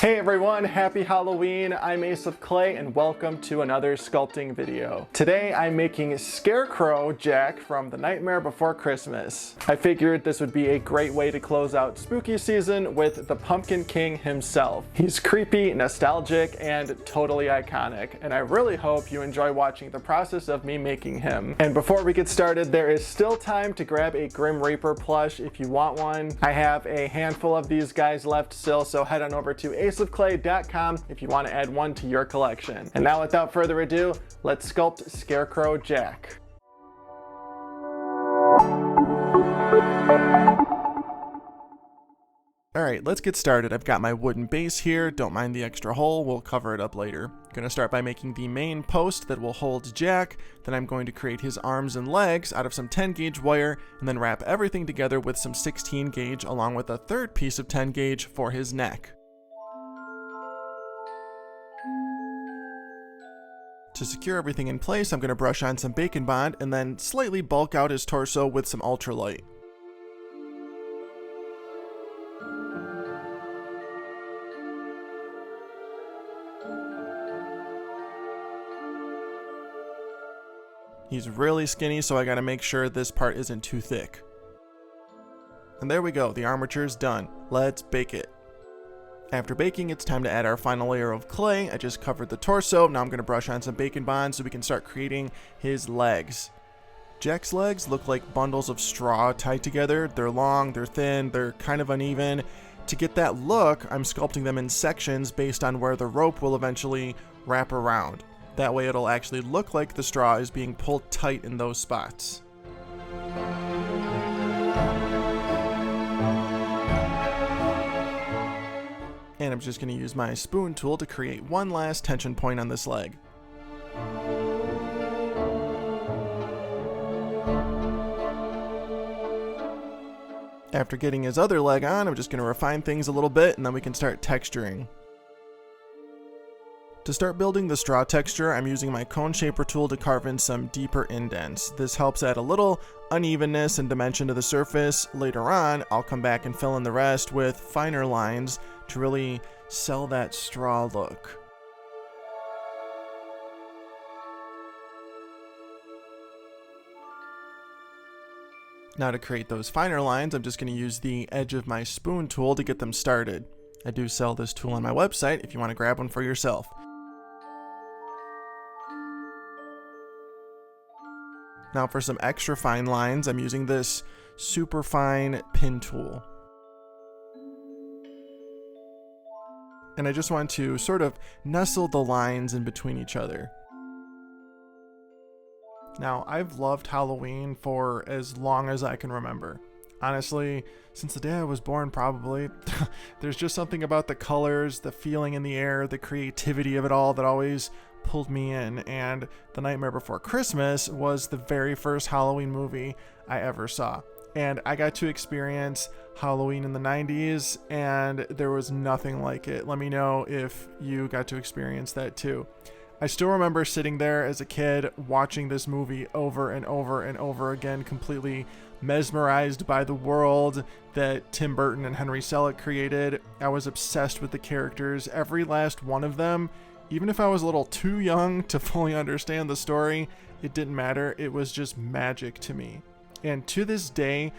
Hey everyone, happy Halloween. I'm Ace of Clay and welcome to another sculpting video. Today I'm making Scarecrow Jack from The Nightmare Before Christmas. I figured this would be a great way to close out spooky season with the Pumpkin King himself. He's creepy, nostalgic, and totally iconic, and I really hope you enjoy watching the process of me making him. And before we get started, there is still time to grab a Grim Reaper plush if you want one. I have a handful of these guys left still, so head on over to aceofclay.com if you want to add one to your collection. And now without further ado, let's sculpt Scarecrow Jack. Alright, let's get started. I've got my wooden base here. Don't mind the extra hole, we'll cover it up later. I'm going to start by making the main post that will hold Jack. Then I'm going to create his arms and legs out of some 10 gauge wire and then wrap everything together with some 16 gauge along with a third piece of 10 gauge for his neck. To secure everything in place, I'm going to brush on some Bacon Bond and then slightly bulk out his torso with some ultralight. He's really skinny, so I gotta make sure this part isn't too thick. And there we go, the armature's done. Let's bake it. After baking, it's time to add our final layer of clay. I just covered the torso. Now I'm going to brush on some Bacon Bond so we can start creating his legs. Jack's legs look like bundles of straw tied together. They're long, they're thin, they're kind of uneven. To get that look, I'm sculpting them in sections based on where the rope will eventually wrap around. That way it'll actually look like the straw is being pulled tight in those spots. And I'm just going to use my spoon tool to create one last tension point on this leg. After getting his other leg on, I'm just going to refine things a little bit and then we can start texturing. To start building the straw texture, I'm using my cone shaper tool to carve in some deeper indents. This helps add a little unevenness and dimension to the surface. Later on, I'll come back and fill in the rest with finer lines to really sell that straw look. Now to create those finer lines, I'm just going to use the edge of my spoon tool to get them started. I do sell this tool on my website if you want to grab one for yourself. Now for some extra fine lines, I'm using this super fine pin tool. And I just want to sort of nestle the lines in between each other. Now, I've loved Halloween for as long as I can remember. Honestly, since the day I was born, probably. There's just something about the colors, the feeling in the air, the creativity of it all that always pulled me in. And The Nightmare Before Christmas was the very first Halloween movie I ever saw. And I got to experience Halloween in the 90s, and there was nothing like it. Let me know if you got to experience that too. I still remember sitting there as a kid watching this movie over and over and over again, completely mesmerized by the world that Tim Burton and Henry Selick created. I was obsessed with the characters, every last one of them. Even if I was a little too young to fully understand the story, it didn't matter. It was just magic to me. And to this day,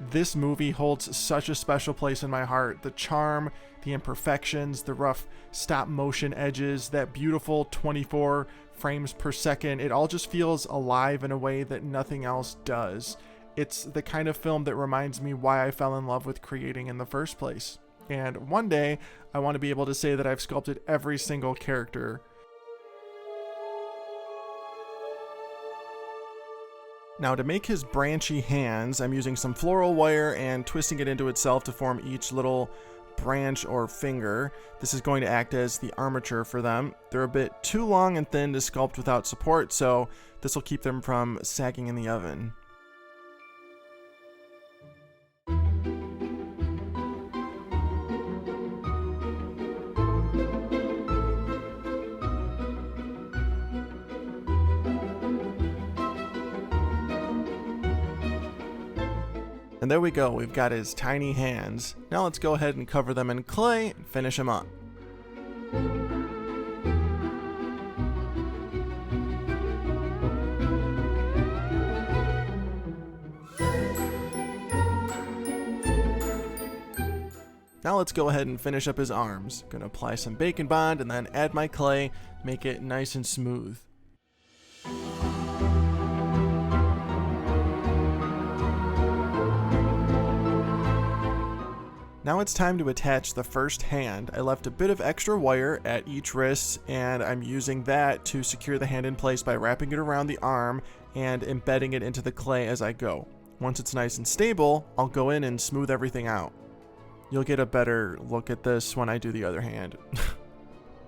this movie holds such a special place in my heart. The charm, the imperfections, the rough stop motion edges, that beautiful 24 frames per second, it all just feels alive in a way that nothing else does. It's the kind of film that reminds me why I fell in love with creating in the first place. And one day, I want to be able to say that I've sculpted every single character. Now to make his branchy hands, I'm using some floral wire and twisting it into itself to form each little branch or finger. This is going to act as the armature for them. They're a bit too long and thin to sculpt without support, so this will keep them from sagging in the oven. And there we go, we've got his tiny hands. Now let's go ahead and cover them in clay and finish him up. Now let's go ahead and finish up his arms. Gonna apply some Bacon Bond and then add my clay, make it nice and smooth. Now it's time to attach the first hand. I left a bit of extra wire at each wrist, and I'm using that to secure the hand in place by wrapping it around the arm and embedding it into the clay as I go. Once it's nice and stable, I'll go in and smooth everything out. You'll get a better look at this when I do the other hand.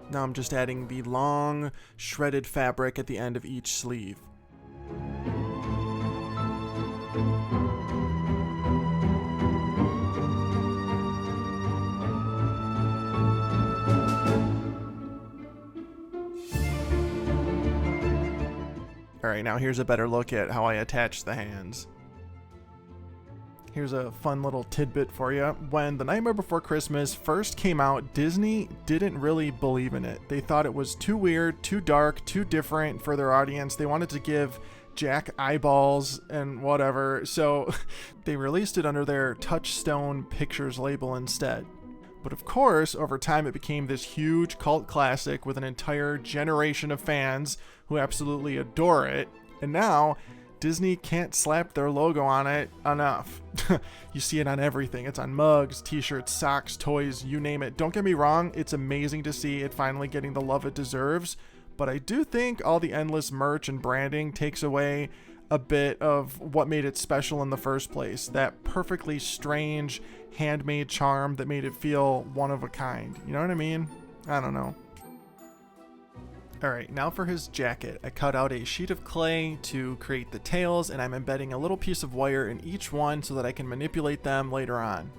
Now I'm just adding the long, shredded fabric at the end of each sleeve. Alright, now here's a better look at how I attach the hands. Here's a fun little tidbit for you. When The Nightmare Before Christmas first came out, Disney didn't really believe in it. They thought it was too weird, too dark, too different for their audience. They wanted to give Jack eyeballs and whatever, so they released it under their Touchstone Pictures label instead. But of course, over time it became this huge cult classic with an entire generation of fans who absolutely adore it. And now, Disney can't slap their logo on it enough. You see it on everything. It's on mugs, t-shirts, socks, toys, you name it. Don't get me wrong, it's amazing to see it finally getting the love it deserves, but I do think all the endless merch and branding takes away a bit of what made it special in the first place. That perfectly strange, handmade charm that made it feel one of a kind. You know what I mean? I don't know. Alright, now for his jacket. I cut out a sheet of clay to create the tails, and I'm embedding a little piece of wire in each one so that I can manipulate them later on.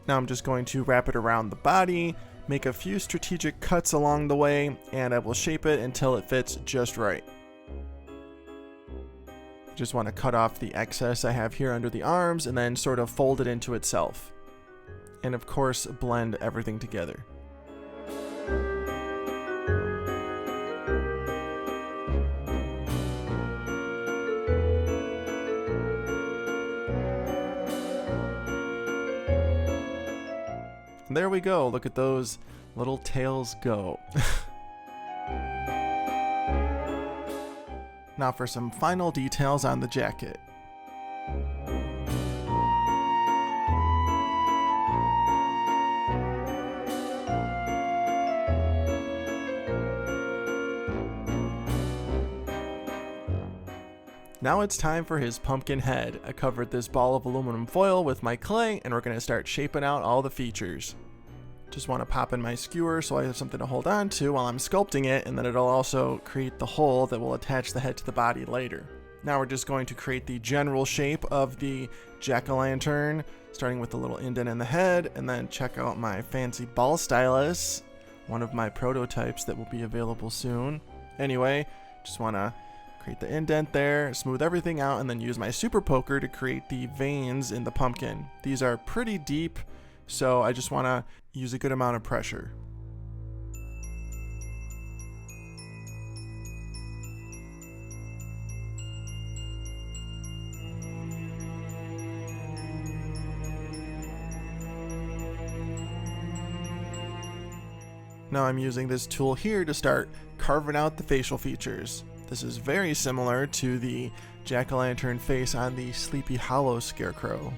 Now I'm just going to wrap it around the body, make a few strategic cuts along the way, and I will shape it until it fits just right. I just want to cut off the excess I have here under the arms and then sort of fold it into itself. And of course, blend everything together. There we go. Look at those little tails go. Now for some final details on the jacket. Now it's time for his pumpkin head. I covered this ball of aluminum foil with my clay, and we're going to start shaping out all the features. Just want to pop in my skewer so I have something to hold on to while I'm sculpting it, and then it'll also create the hole that will attach the head to the body later. Now we're just going to create the general shape of the jack-o'-lantern, starting with the little indent in the head, and then check out my fancy ball stylus, one of my prototypes that will be available soon. Anyway, just want to create the indent there, smooth everything out, and then use my super poker to create the veins in the pumpkin. These are pretty deep, so I just want to use a good amount of pressure. Now I'm using this tool here to start carving out the facial features. This is very similar to the jack-o'-lantern face on the Sleepy Hollow Scarecrow.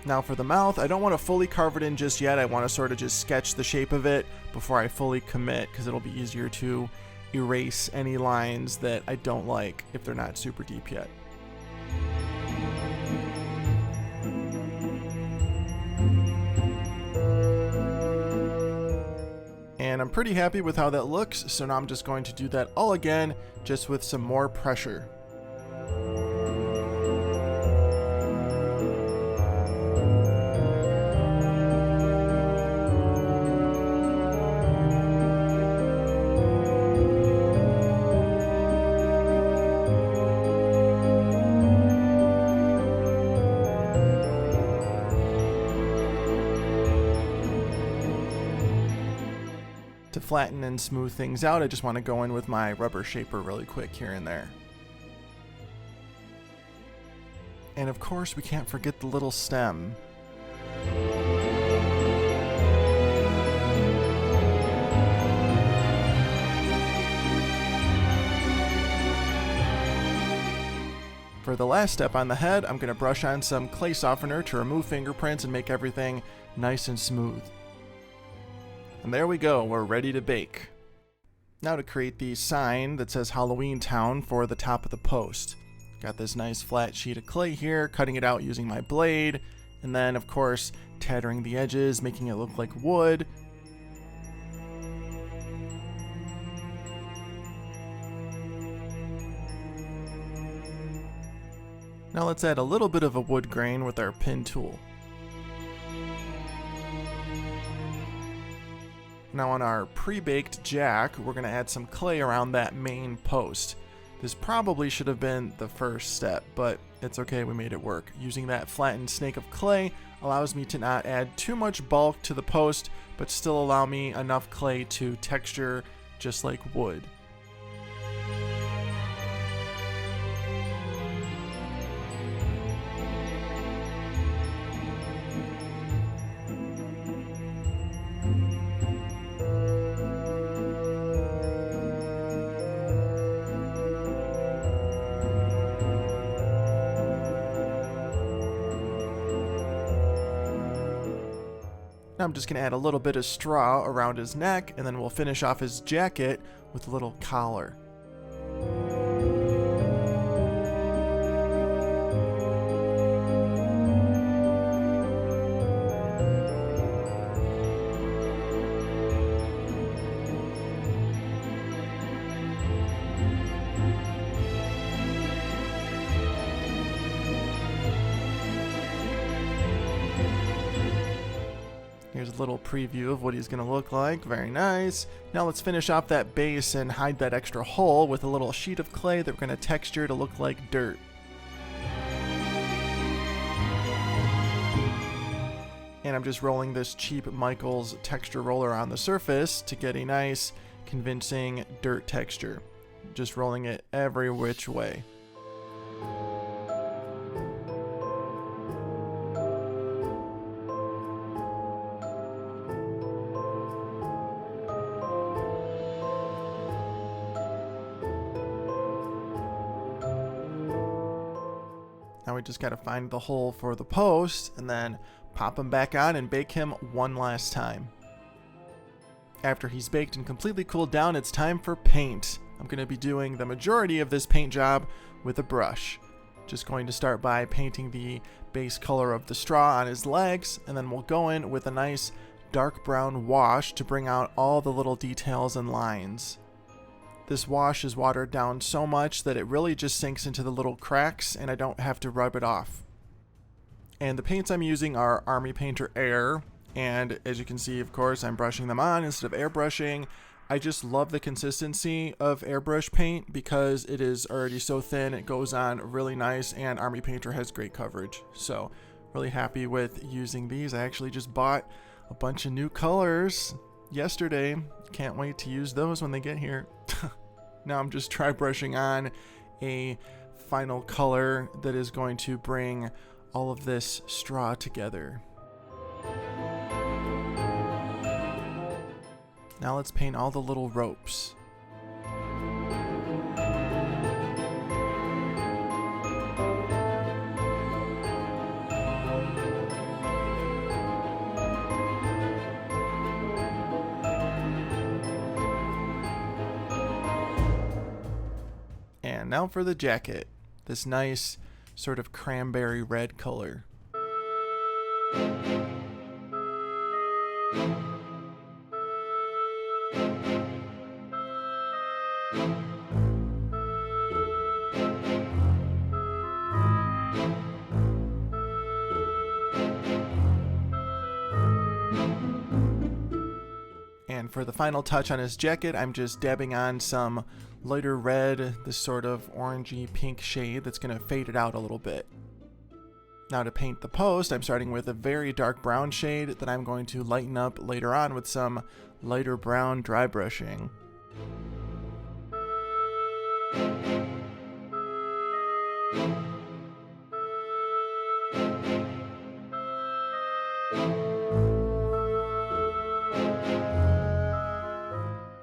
Now for the mouth, I don't want to fully carve it in just yet. I want to sort of just sketch the shape of it before I fully commit, because it'll be easier to erase any lines that I don't like if they're not super deep yet. And I'm pretty happy with how that looks, so now I'm just going to do that all again, just with some more pressure. To flatten and smooth things out, I just want to go in with my rubber shaper really quick here and there. And of course, we can't forget the little stem. For the last step on the head, I'm going to brush on some clay softener to remove fingerprints and make everything nice and smooth. And there we go, we're ready to bake. Now to create the sign that says Halloween Town for the top of the post. Got this nice flat sheet of clay here, cutting it out using my blade, and then of course tattering the edges, making it look like wood. Now let's add a little bit of a wood grain with our pin tool. Now on our pre-baked jack, we're going to add some clay around that main post. This probably should have been the first step, but it's okay, we made it work. Using that flattened snake of clay allows me to not add too much bulk to the post, but still allow me enough clay to texture just like wood. Now I'm just going to add a little bit of straw around his neck, and then we'll finish off his jacket with a little collar. Here's a little preview of what he's going to look like. Very nice. Now let's finish off that base and hide that extra hole with a little sheet of clay that we're going to texture to look like dirt. And I'm just rolling this cheap Michaels texture roller on the surface to get a nice, convincing dirt texture. Just rolling it every which way. Now we just got to find the hole for the post and then pop him back on and bake him one last time. After he's baked and completely cooled down, it's time for paint. I'm going to be doing the majority of this paint job with a brush. Just going to start by painting the base color of the straw on his legs, and then we'll go in with a nice dark brown wash to bring out all the little details and lines. This wash is watered down so much that it really just sinks into the little cracks and I don't have to rub it off. And the paints I'm using are Army Painter Air, and as you can see, of course, I'm brushing them on instead of airbrushing. I just love the consistency of airbrush paint because it is already so thin, it goes on really nice, and Army Painter has great coverage. So really happy with using these. I actually just bought a bunch of new colors yesterday. Can't wait to use those when they get here. Now I'm just dry brushing on a final color that is going to bring all of this straw together. Now let's paint all the little ropes. And now for the jacket, this nice sort of cranberry red color. And for the final touch on his jacket, I'm just dabbing on some lighter red, this sort of orangey pink shade that's going to fade it out a little bit. Now to paint the post, I'm starting with a very dark brown shade that I'm going to lighten up later on with some lighter brown dry brushing.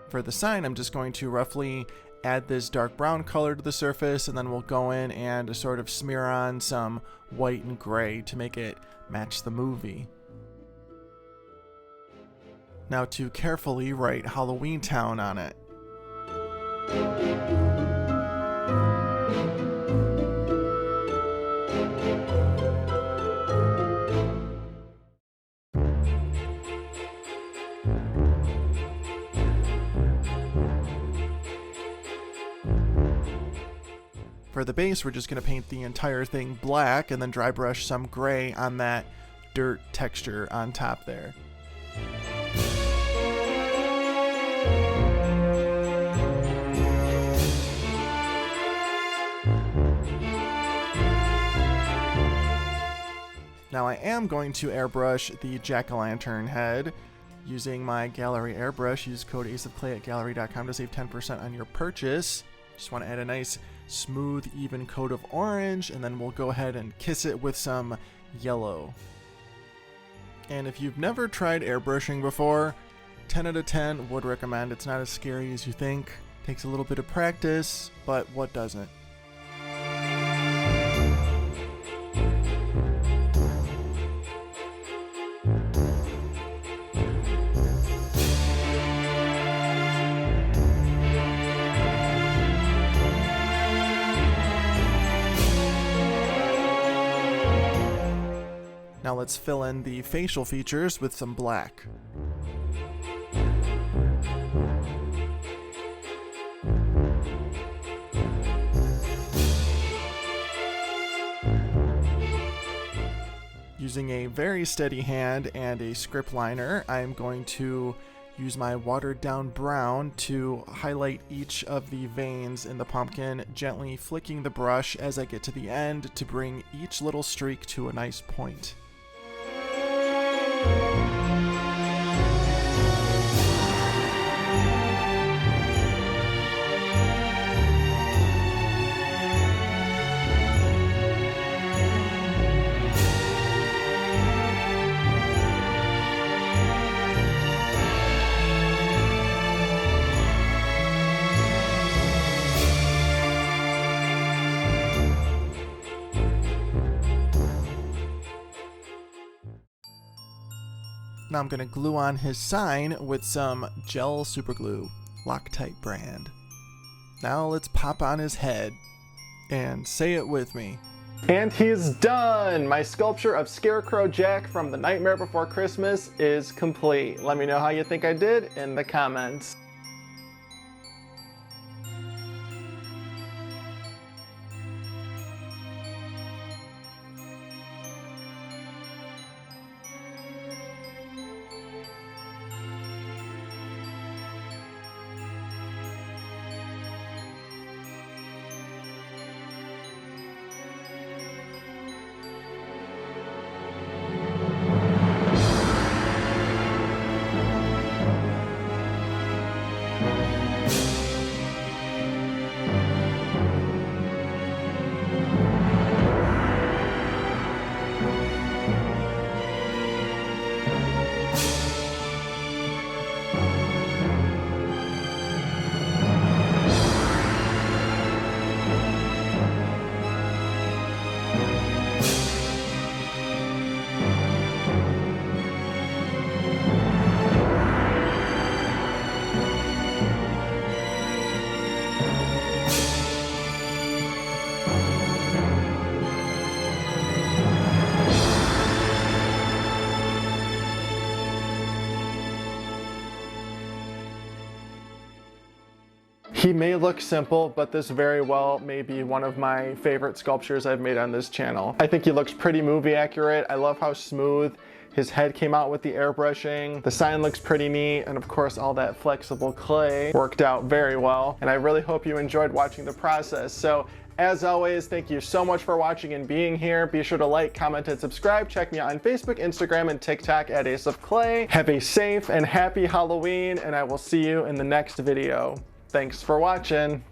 For the sign, I'm just going to roughly add this dark brown color to the surface, and then we'll go in and sort of smear on some white and gray to make it match the movie. Now to carefully write Halloween Town on it. For the base, we're just going to paint the entire thing black and then dry brush some gray on that dirt texture on top there. Now I am going to airbrush the jack-o'-lantern head using my gallery airbrush. Use code aceofclay at gallery.com to save 10% on your purchase. Just want to add a nice smooth even coat of orange, and then we'll go ahead and kiss it with some yellow. And if you've never tried airbrushing before, 10 out of 10 would recommend. It's not as scary as you think. Takes a little bit of practice, but what doesn't? Now let's fill in the facial features with some black. Using a very steady hand and a script liner, I'm going to use my watered down brown to highlight each of the veins in the pumpkin, gently flicking the brush as I get to the end to bring each little streak to a nice point. Now I'm going to glue on his sign with some gel superglue, Loctite brand. Now let's pop on his head and say it with me. And he's done! My sculpture of Scarecrow Jack from The Nightmare Before Christmas is complete. Let me know how you think I did in the comments. He may look simple, but this very well may be one of my favorite sculptures I've made on this channel. I think he looks pretty movie accurate. I love how smooth His head came out with the airbrushing. The sign looks pretty neat, and of course all that flexible clay worked out very well. And I really hope you enjoyed watching the process. So as always, thank you so much for watching and being here. Be sure to like, comment, and subscribe. Check me out on Facebook, Instagram, and TikTok at Ace of Clay. Have a safe and happy Halloween, and I will see you in the next video. Thanks for watching.